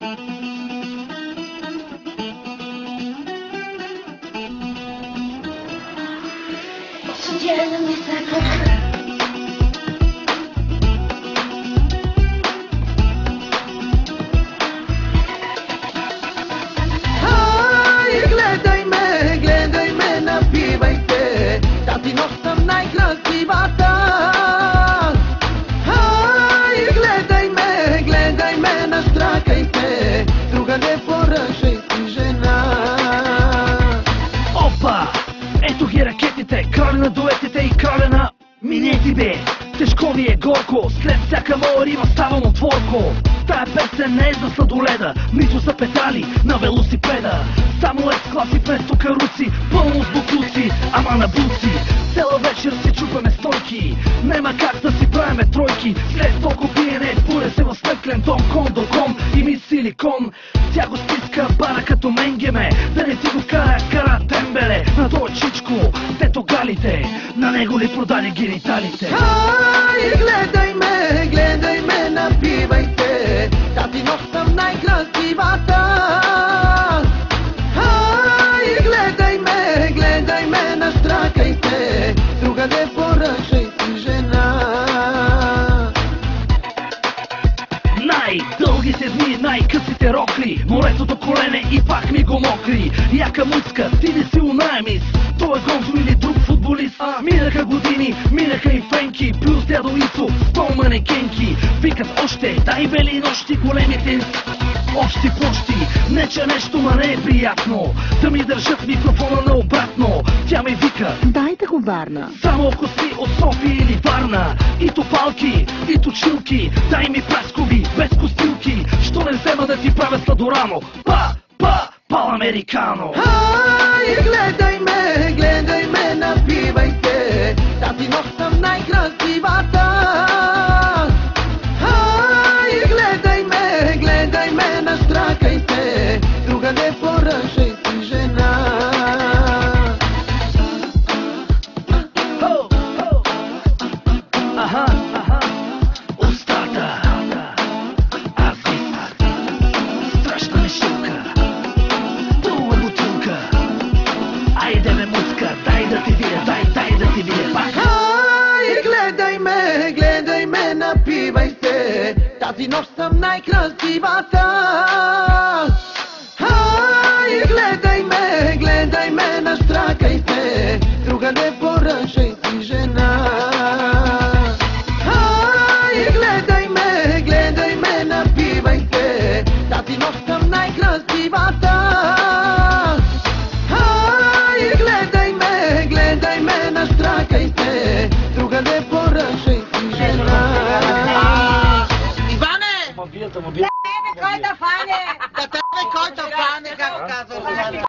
Codziennie mi se kocha. Gledaj me, napivajte, da ti nosim najkrasivata. Gledaj me, naštrakajte, druga ne поръчай си жена. Опа! Ето ги ракетите, краля на дуетите и краля на минети бе. Тежко ми е горко, след всяка моя рима ставам отворко. Тая песен не е за сладоледа, нито за педали на велосипеда. Само ес-класи вместо каруци, пълно с буклуци, ама на буци. Цела вечер си чупаме стойки, нема как да си правиме тройки. След толкова пиене, пуре се в стъклен дом, кон до кон и ми силикон. Тя го стиска бара като менгеме, да не ти го кара тембеле. На той чичко, тето галите, на него ли продаде гениталите? Gledaj me, napivajte, da ti nosim najkrasivata. Gledaj me, naštrakajte, druga ne поръчай си жена. Най-дългите дни, най-късите рокли, морето до колене и пак ми го мокри. Яка муцка, ти не си унаемис, той е Гонзо или друг футболист. Минаха години, минаха и Френки, плюс дядо Ицо, 100 манекенки. Викат още, дай бели нощи, големите общи площи. Не че нещо, ма не е приятно да ми държат микрофона наобратно. Тя ме вика, Дайте го Варна. само ако си от София или Варна. И топалки, и точилки, дай ми праскови, без костилки. Що не взема да ти правя сладорано? Пал-американо. Gledaj me, napivajte, da ti nosim najkrasivata. Gledaj me, naštrakajte, druga ne поръчай си жена. Устата, аз висах, страшна мишилка, друга бутилка. Айде ме муцка, дай да ти видя, дай да ти видя пак. Gledaj me, напивайте, да ти nosim najkrasivata. Gledaj me, naštrakajte, druga ne поръчай си жена. Gledaj me, напивайте, да ти nosim najkrasivata. Gledaj me, naštrakajte, друга не поръчай си жена. Иване! Ма Кой да фане? Да тебе кой да фане, както казваш.